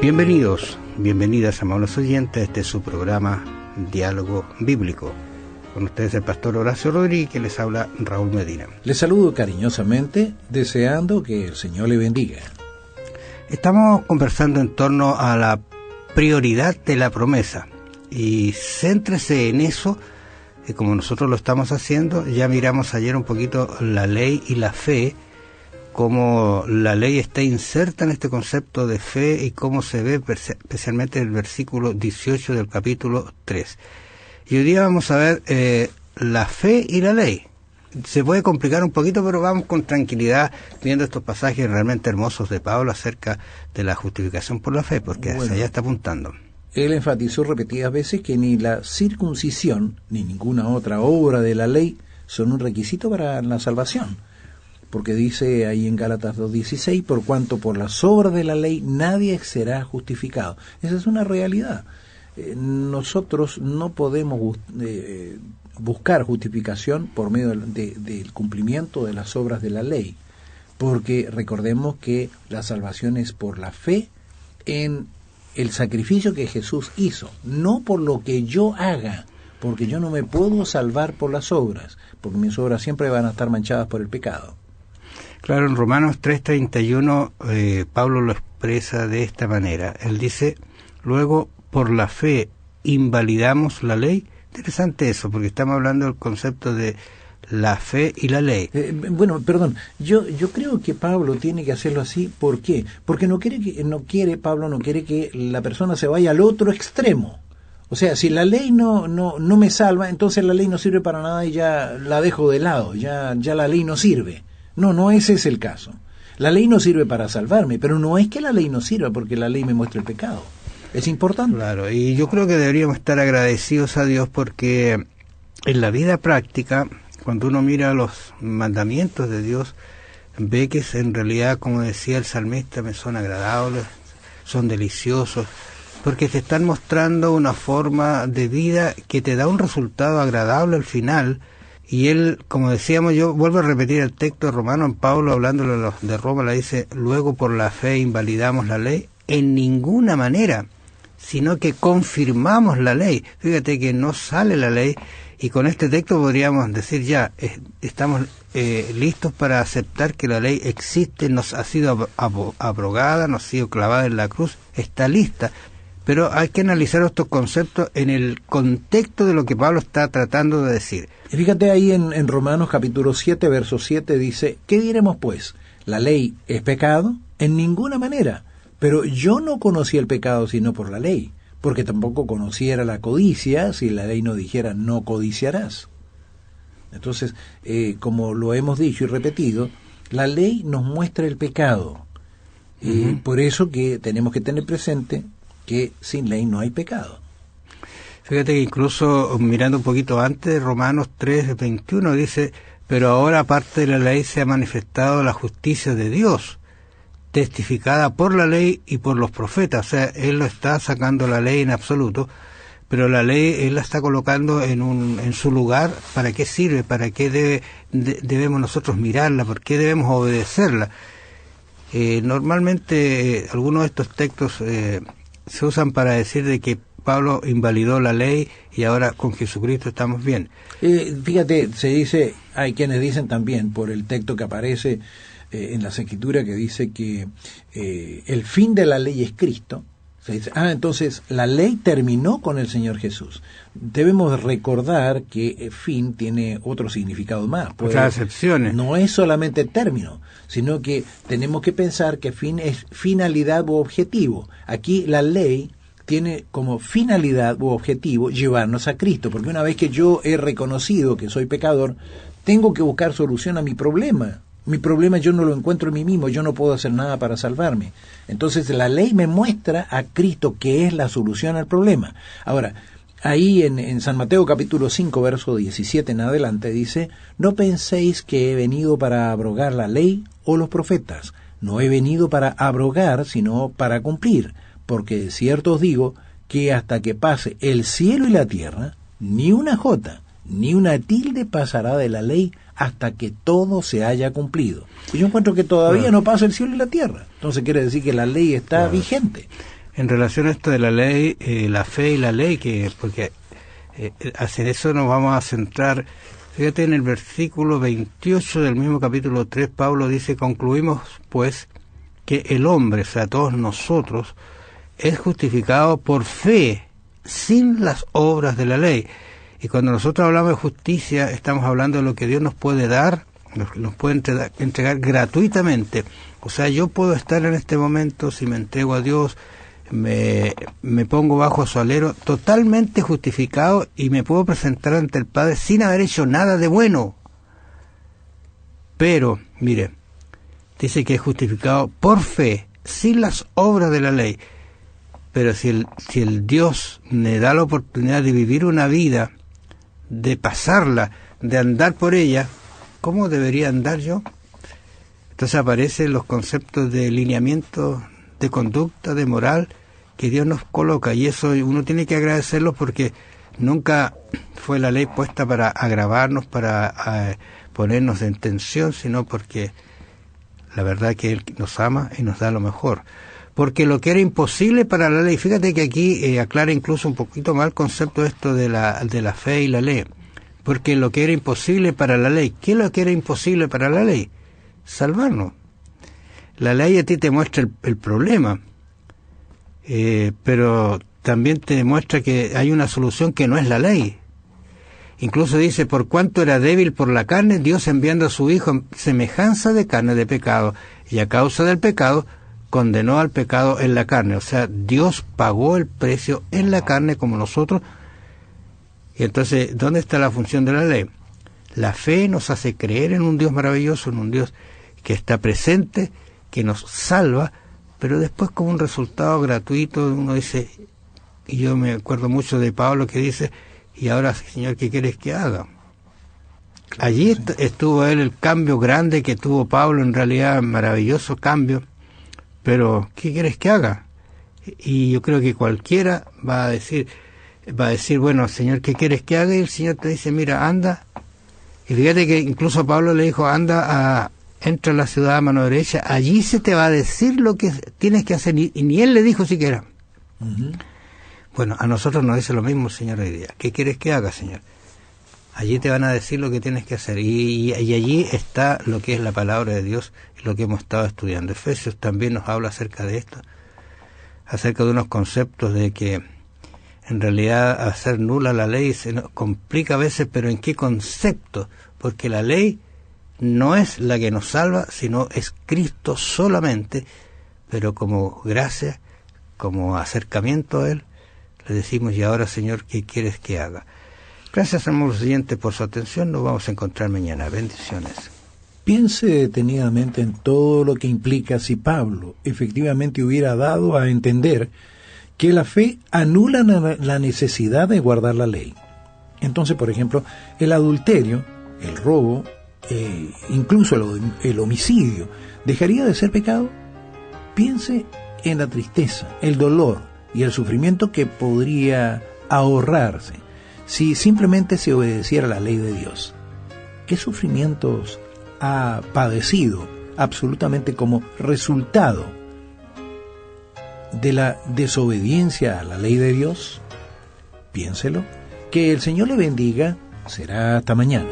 Bienvenidos, bienvenidas, amables oyentes, este es su programa Diálogo Bíblico. Con ustedes el pastor Horacio Rodríguez, que les habla Raúl Medina. Les saludo cariñosamente, deseando que el Señor le bendiga. Estamos conversando en torno a la prioridad de la promesa, y céntrese en eso, como nosotros lo estamos haciendo. Ya miramos ayer un poquito la ley y la fe, cómo la ley está inserta en este concepto de fe y cómo se ve especialmente en el versículo 18 del capítulo 3. Y hoy día vamos a ver la fe y la ley. Se puede complicar un poquito, pero vamos con tranquilidad viendo estos pasajes realmente hermosos de Pablo acerca de la justificación por la fe, porque hacia allá está apuntando. Él enfatizó repetidas veces que ni la circuncisión ni ninguna otra obra de la ley son un requisito para la salvación. Porque dice ahí en Gálatas 2:16, por cuanto por las obras de la ley nadie será justificado. Esa es una realidad. Nosotros no podemos buscar justificación por medio del cumplimiento de las obras de la ley, porque recordemos que la salvación es por la fe en el sacrificio que Jesús hizo, no por lo que yo haga, porque yo no me puedo salvar por las obras, porque mis obras siempre van a estar manchadas por el pecado. Claro, en Romanos 3:31 Pablo lo expresa de esta manera. Él dice, luego, por la fe invalidamos la ley. Interesante eso, porque estamos hablando del concepto de la fe y la ley. Yo creo que Pablo tiene que hacerlo así. ¿Por qué? Porque Pablo no quiere que la persona se vaya al otro extremo. O sea, si la ley no me salva, entonces la ley no sirve para nada y ya la dejo de lado, ya la ley no sirve. No, ese es el caso. La ley no sirve para salvarme, pero no es que la ley no sirva porque la ley me muestra el pecado. Es importante. Claro, y yo creo que deberíamos estar agradecidos a Dios porque en la vida práctica, cuando uno mira los mandamientos de Dios, ve que en realidad, como decía el salmista, me son agradables, son deliciosos, porque te están mostrando una forma de vida que te da un resultado agradable al final. Y él, como decíamos, yo vuelvo a repetir el texto de Romano, en Pablo, hablándole de Roma, le dice, luego por la fe invalidamos la ley, en ninguna manera, sino que confirmamos la ley. Fíjate que no sale la ley, y con este texto podríamos decir ya, estamos listos para aceptar que la ley existe, nos ha sido abrogada, nos ha sido clavada en la cruz, está lista. Pero hay que analizar estos conceptos en el contexto de lo que Pablo está tratando de decir. Y fíjate ahí en Romanos capítulo 7, verso 7 dice, ¿qué diremos pues? ¿La ley es pecado? En ninguna manera. Pero yo no conocí el pecado sino por la ley, porque tampoco conociera la codicia si la ley no dijera no codiciarás. Entonces, como lo hemos dicho y repetido, la ley nos muestra el pecado. Por eso que tenemos que tener presente que sin ley no hay pecado. Fíjate que incluso mirando un poquito antes, Romanos 3:21 dice, pero ahora aparte de la ley se ha manifestado la justicia de Dios, testificada por la ley y por los profetas. O sea, él lo está sacando la ley en absoluto, pero la ley él la está colocando en su lugar. ¿Para qué sirve? ¿Para qué debemos nosotros mirarla? ¿Por qué debemos obedecerla? Normalmente algunos de estos textos se usan para decir de que Pablo invalidó la ley y ahora con Jesucristo estamos bien. Fíjate, se dice, hay quienes dicen también por el texto que aparece en las Escrituras que dice que el fin de la ley es Cristo. Se dice, entonces la ley terminó con el Señor Jesús. Debemos recordar que fin tiene otro significado más. Otras excepciones. No es solamente término, sino que tenemos que pensar que fin es finalidad u objetivo. Aquí la ley tiene como finalidad u objetivo llevarnos a Cristo, porque una vez que yo he reconocido que soy pecador, tengo que buscar solución a mi problema. Mi problema yo no lo encuentro en mí mismo, yo no puedo hacer nada para salvarme. Entonces la ley me muestra a Cristo que es la solución al problema. Ahora, ahí en San Mateo capítulo 5, verso 17 en adelante dice, no penséis que he venido para abrogar la ley o los profetas. No he venido para abrogar, sino para cumplir. Porque de cierto os digo que hasta que pase el cielo y la tierra, ni una jota, ni una tilde pasará de la ley hasta que todo se haya cumplido. Y yo encuentro que todavía no pasa el cielo y la tierra. Entonces quiere decir que la ley está vigente. En relación a esto de la ley, la fe y la ley, porque hacia eso nos vamos a centrar. Fíjate, en el versículo 28 del mismo capítulo 3, Pablo dice: concluimos pues que el hombre, o sea, todos nosotros, es justificado por fe, sin las obras de la ley. Y cuando nosotros hablamos de justicia, estamos hablando de lo que Dios nos puede dar, nos puede entregar gratuitamente. O sea, yo puedo estar en este momento, si me entrego a Dios, me pongo bajo su alero, totalmente justificado, y me puedo presentar ante el Padre sin haber hecho nada de bueno. Pero, mire, dice que es justificado por fe, sin las obras de la ley. Pero si el Dios me da la oportunidad de vivir una vida, de pasarla, de andar por ella, ¿cómo debería andar yo? Entonces aparecen los conceptos de lineamiento, de conducta, de moral, que Dios nos coloca, y eso uno tiene que agradecerlo, porque nunca fue la ley puesta para agravarnos, para ponernos en tensión, sino porque la verdad que Él nos ama y nos da lo mejor. Porque lo que era imposible para la ley, fíjate que aquí aclara incluso un poquito más el concepto esto de la fe y la ley. Porque lo que era imposible para la ley, ¿qué es lo que era imposible para la ley? Salvarnos. La ley a ti te muestra el problema, pero también te demuestra que hay una solución que no es la ley. Incluso dice: por cuanto era débil por la carne, Dios, enviando a su Hijo en semejanza de carne de pecado, y a causa del pecado condenó al pecado en la carne. O sea, Dios pagó el precio en la carne como nosotros. Y entonces, ¿dónde está la función de la ley? La fe nos hace creer en un Dios maravilloso, en un Dios que está presente, que nos salva, pero después, como un resultado gratuito, uno dice, y yo me acuerdo mucho de Pablo que dice: y ahora, Señor, ¿qué quieres que haga? Allí estuvo él, el cambio grande que tuvo Pablo, en realidad maravilloso cambio, pero ¿qué quieres que haga? Y yo creo que cualquiera va a decir, bueno, Señor, ¿qué quieres que haga? Y el Señor te dice: mira, anda. Y fíjate que incluso Pablo le dijo: entra a la ciudad a mano derecha, allí se te va a decir lo que tienes que hacer. Y ni él le dijo siquiera. Uh-huh. Bueno, a nosotros nos dice lo mismo el Señor hoy día. ¿Qué quieres que haga, Señor? Allí te van a decir lo que tienes que hacer. Y allí está lo que es la palabra de Dios y lo que hemos estado estudiando. Efesios también nos habla acerca de esto, acerca de unos conceptos de que en realidad hacer nula la ley se nos complica a veces, pero ¿en qué concepto? Porque la ley no es la que nos salva, sino es Cristo solamente, pero como gracia, como acercamiento a Él, le decimos: y ahora, Señor, ¿qué quieres que haga? Gracias, hermanos oyentes, por su atención. Nos vamos a encontrar mañana. Bendiciones. Piense detenidamente en todo lo que implica si Pablo efectivamente hubiera dado a entender que la fe anula la necesidad de guardar la ley. Entonces, por ejemplo, el adulterio, el robo, incluso el homicidio, ¿dejaría de ser pecado? Piense en la tristeza, el dolor y el sufrimiento que podría ahorrarse si simplemente se obedeciera la ley de Dios. ¿Qué sufrimientos ha padecido absolutamente como resultado de la desobediencia a la ley de Dios? Piénselo. Que el Señor le bendiga. Será hasta mañana.